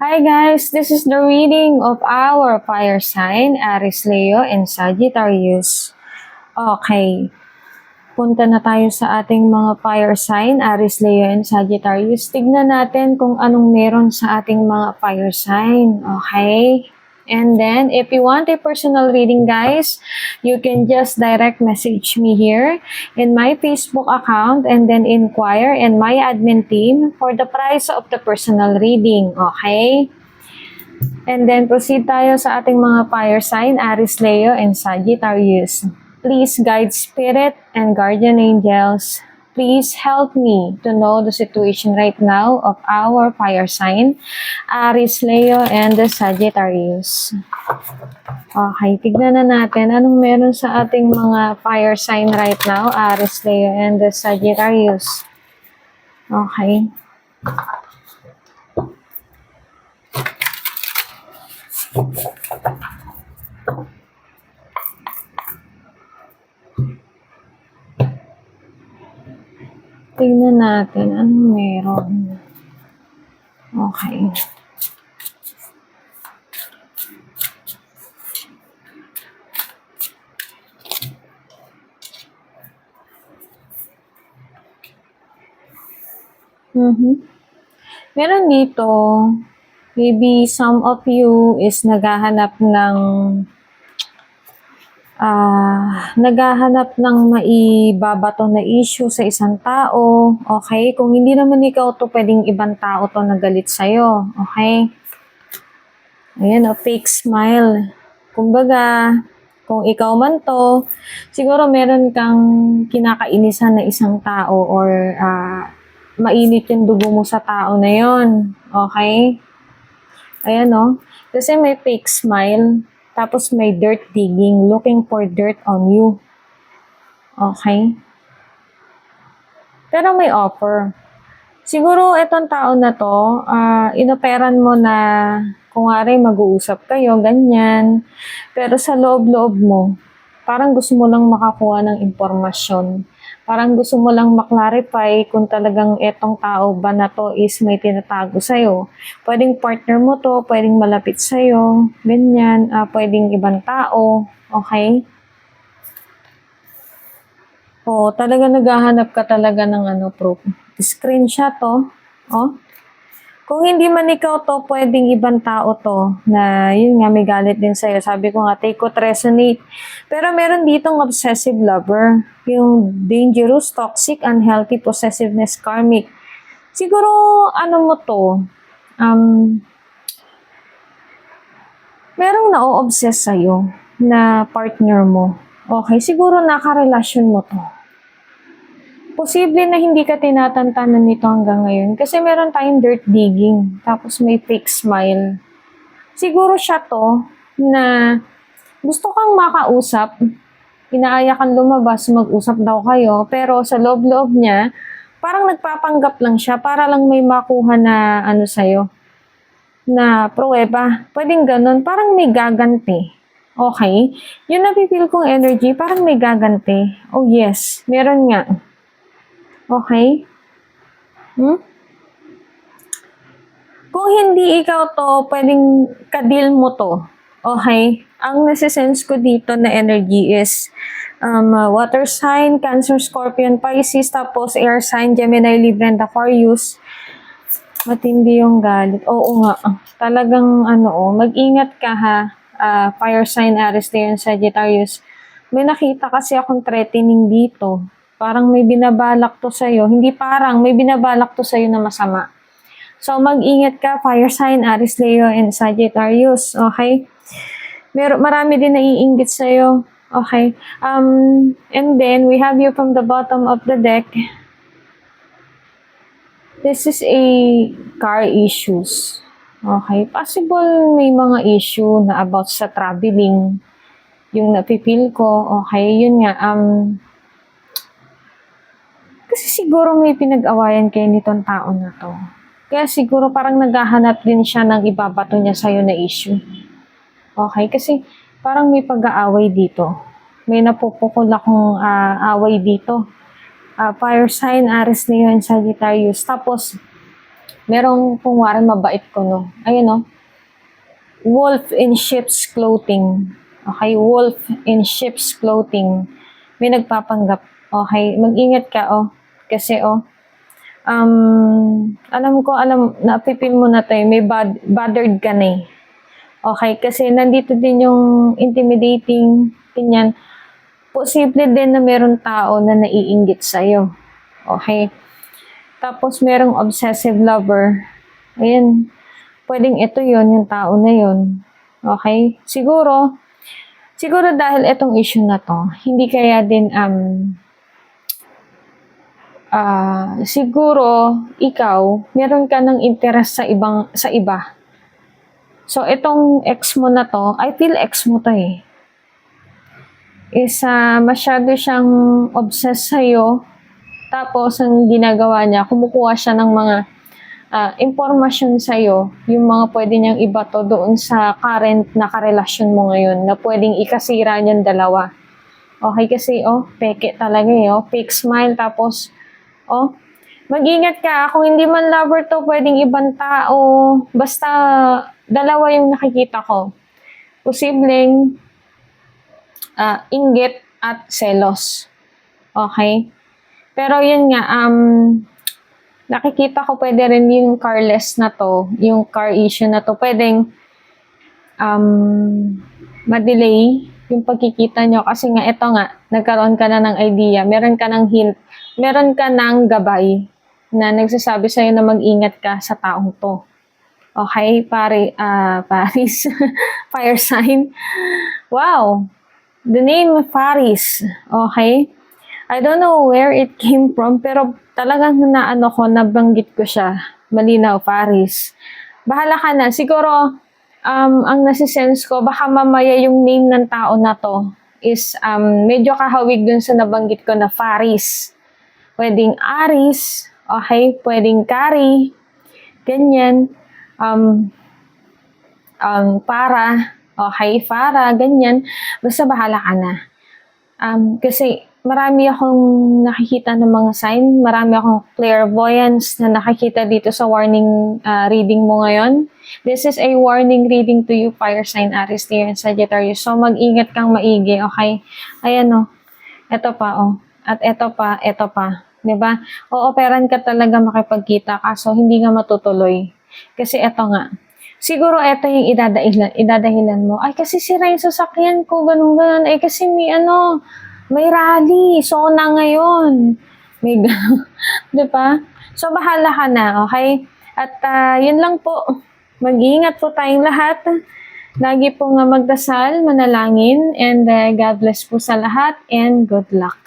Hi guys, this is the reading of our fire sign, Aries, Leo, and Sagittarius. Okay, punta na tayo sa ating mga fire sign, Aries, Leo, and Sagittarius. Tignan natin kung anong meron sa ating mga fire sign, okay? And then, if you want a personal reading, guys, you can just direct message me here in my Facebook account and then inquire in my admin team for the price of the personal reading, okay? And then, proceed tayo sa ating mga fire sign, Aries, Leo, and Sagittarius. Please, guide spirit and guardian angels, please help me to know the situation right now of our fire sign, Aries, Leo, and the Sagittarius. Okay, tignan na natin anong meron sa ating mga fire sign right now, Aries, Leo, and the Sagittarius. Okay. Tignan natin anong meron. Okay. Meron dito, maybe some of you is naghahanap ng maibabato na issue sa isang tao, okay? Kung hindi naman ikaw to, pwedeng ibang tao to nagalit sa'yo, okay? Ayan, a fake smile. Kumbaga, kung ikaw man to, siguro meron kang kinakainisan na isang tao or mainit yung dugo mo sa tao na yon, okay? Ayan, no? Kasi may fake smile. Tapos may dirt digging, looking for dirt on you. Okay? Pero may offer. Siguro itong tao na to, inoperan mo na kung nga rin mag-uusap kayo, ganyan. Pero sa loob-loob mo, parang gusto mo lang makakuha ng impormasyon. Parang gusto mo lang maklarify kung talagang etong tao ba na to is may tinatago sa'yo. Pwedeng partner mo to, pwedeng malapit sa'yo, ganyan, pwedeng ibang tao, okay? O, talaga naghahanap ka talaga ng proof. Screenshot to, oh. Kung hindi man ikaw to, pwedeng ibang tao to na yun nga may galit din sa'yo. Sabi ko nga, take what resonate. Pero meron ditong obsessive lover. Yung dangerous, toxic, unhealthy, possessiveness, karmic. Siguro, mo to, merong na-obsess sa'yo na partner mo. Okay, siguro nakarelasyon mo to. Posible na hindi ka tinatantanan nito hanggang ngayon kasi meron tayong dirt digging, tapos may fake smile. Siguro siya to na gusto kang makausap, inaaya kang lumabas, mag-usap daw kayo, pero sa loob-loob niya, parang nagpapanggap lang siya para lang may makuha na sa'yo, na pruweba. Pwedeng ganun, parang may gaganti. Okay? Yung napipil kong energy, parang may gaganti. Oh yes, meron nga. Okay? Kung hindi ikaw to, pwedeng kadil mo to. Okay? Ang nasisense ko dito na energy is water sign, Cancer, Scorpion, Pisces, tapos air sign, Gemini, Libra, and Aquarius. Matindi yung galit. Oo nga. Talagang mag-ingat ka ha. Fire sign, Aries, Leo, and Sagittarius. May nakita kasi akong threatening dito. Parang may binabalak to sa'yo. Hindi parang, may binabalak to sa'yo na masama. So, mag-ingat ka, fire sign, Aries, Leo, and Sagittarius. Okay? Marami din naiinggit sa'yo. Okay? And then, we have you from the bottom of the deck. This is a car issues. Okay? Possible may mga issue na about sa traveling. Yung napipil ko. Okay? Yun nga, kasi siguro may pinag-awayan kayo nitong tao na to. Kaya siguro parang naghahanap din siya ng ibabato niya sa'yo na issue. Okay? Kasi parang may pag-aaway dito. May napupukol akong away dito. Fire sign, Aries, Leo, and Sagittarius. Tapos, Merong kunwari mabait ko, no? Ayun, no? Wolf in sheep's clothing. Okay, wolf in sheep's clothing. May nagpapanggap. Okay, mag-ingat ka, oh. Kasi, oh, napipil mo na to eh, may bothered ka na eh. Okay, kasi nandito din yung intimidating, ganyan. Posible din na meron tao na naiinggit sa'yo. Okay. Tapos merong obsessive lover. Ayan. Pwedeng ito yon yung tao na yon. Okay? Siguro dahil itong issue na to, hindi kaya din, siguro, ikaw, meron ka ng interest sa iba. So, itong ex mo na to, I feel ex mo to eh. Masyado siyang obsessed sa'yo. Tapos, ang ginagawa niya, kumukuha siya ng mga impormasyon sa'yo, yung mga pwede niyang ibato doon sa current na karelasyon mo ngayon, na pwedeng ikasira niyan dalawa. Okay, kasi, peke talaga eh, fake smile, tapos, mag-ingat ka, kung hindi man lover to, pwedeng ibang tao, basta, dalawa yung nakikita ko. Posibleng, inggit at selos. Okay? Pero yun nga, nakikita ko pwede rin yung carless na to, yung car issue na to, pwedeng ma-delay yung pagkikita nyo kasi nga ito nga, nagkaroon ka na ng idea, meron ka ng hint, meron ka ng gabay na nagsasabi sa'yo na mag-ingat ka sa taong to. Okay, Paris, fire sign. Wow, the name Paris, okay? I don't know where it came from, pero talagang nabanggit ko siya. Malinaw, Paris. Bahala ka na. Siguro, ang nasisense ko, baka mamaya yung name ng tao na to is medyo kahawig dun sa nabanggit ko na Paris. Pwedeng Aris, okay? Pwedeng Kari, ganyan. Farah, ganyan. Basta bahala ka na. Kasi marami akong nakikita ng mga sign, marami akong clairvoyance na nakikita dito sa warning reading mo ngayon. This is a warning reading to you, fire sign, Aries, Leo, and Sagittarius. So, mag-ingat kang maigi, okay? Ayan, eto pa, at eto pa. Diba? Ooperan ka talaga makipagkita, kaso hindi nga matutuloy. Kasi eto nga, siguro eto yung idadahilan mo. Ay, kasi sira yung sasakyan ko, ganun. Ay, kasi may rally. So, na ngayon. May diba? So, bahala ka na, okay? At yun lang po. Mag-iingat po tayong lahat. Lagi po nga magdasal, manalangin, and God bless po sa lahat, and good luck.